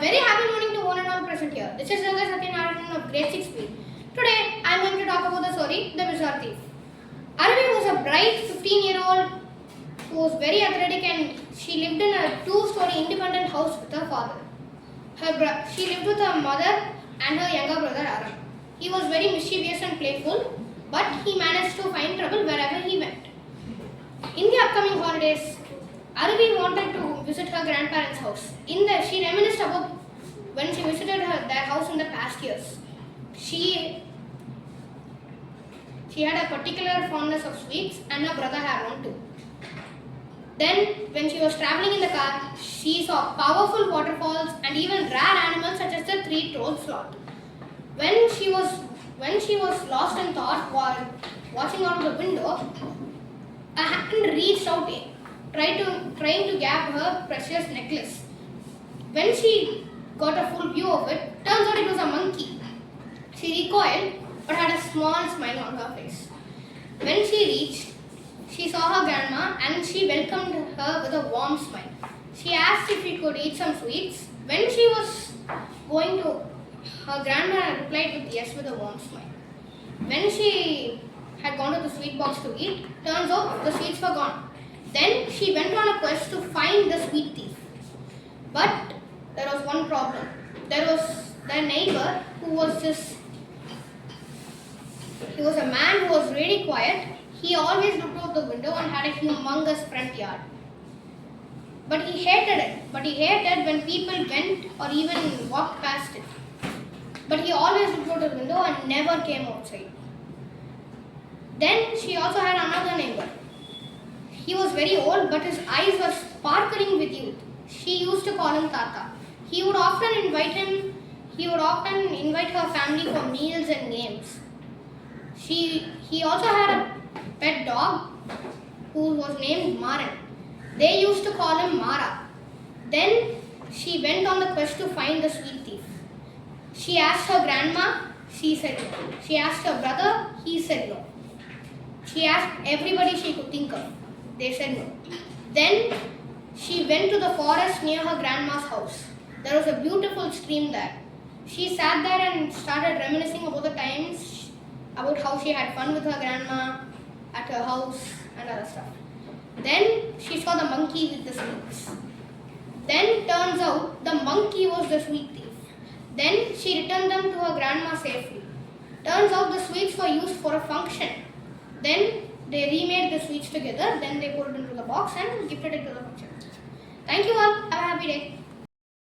Very happy morning to one and all present here. This is Sathya Narayanan of grade 6B. Today I am going to talk about the story, The Bizarre Thief. Aklavya was a bright 15-year-old who was very athletic, and she lived in a 2-story independent house with her father. She lived with her mother and her younger brother Aram. He was very mischievous and playful, but he managed to find trouble wherever he went. In the upcoming holidays, Aklavya wanted to visit her grandparents' house. She reminisced about when she visited their house in the past years. She had a particular fondness of sweets, and her brother had one too. Then, when she was traveling in the car, she saw powerful waterfalls and even rare animals such as the three-toed sloth. When she was lost in thought while watching out of the window, a hand reached out, trying to grab her precious necklace. When she got a full view of it, turns out it was a monkey. She recoiled but had a small smile on her face. When she reached, she saw her grandma and she welcomed her with a warm smile. She asked if she could eat some sweets. When she was going to, her grandma replied with yes with a warm smile. When she had gone to the sweet box to eat, turns out the sweets were gone. Then she went on a quest to find the sweet thief. But there was one problem. There was their neighbor who was he was a man who was really quiet. He always looked out the window and had a humongous front yard. But he hated it. But he hated when people went or even walked past it. But he always looked out the window and never came outside. Then she also had another neighbor. He was very old, but his eyes were sparkling with youth. She used to call him Tata. He would often invite her family for meals and games. He also had a pet dog who was named Maran. They used to call him Mara. Then she went on the quest to find the sweet thief. She asked her grandma, she said no. She asked her brother, he said no. She asked everybody she could think of. They said no. Then she went to the forest near her grandma's house. There was a beautiful stream there. She sat there and started reminiscing about the times, about how she had fun with her grandma at her house and other stuff. Then she saw the monkey with the sweets. Then turns out the monkey was the sweet thief. Then she returned them to her grandma safely. Turns out the sweets were used for a function. Then they remade the sweets together. Then they put it into the box and gifted it to the function. Thank you all. Have a happy day.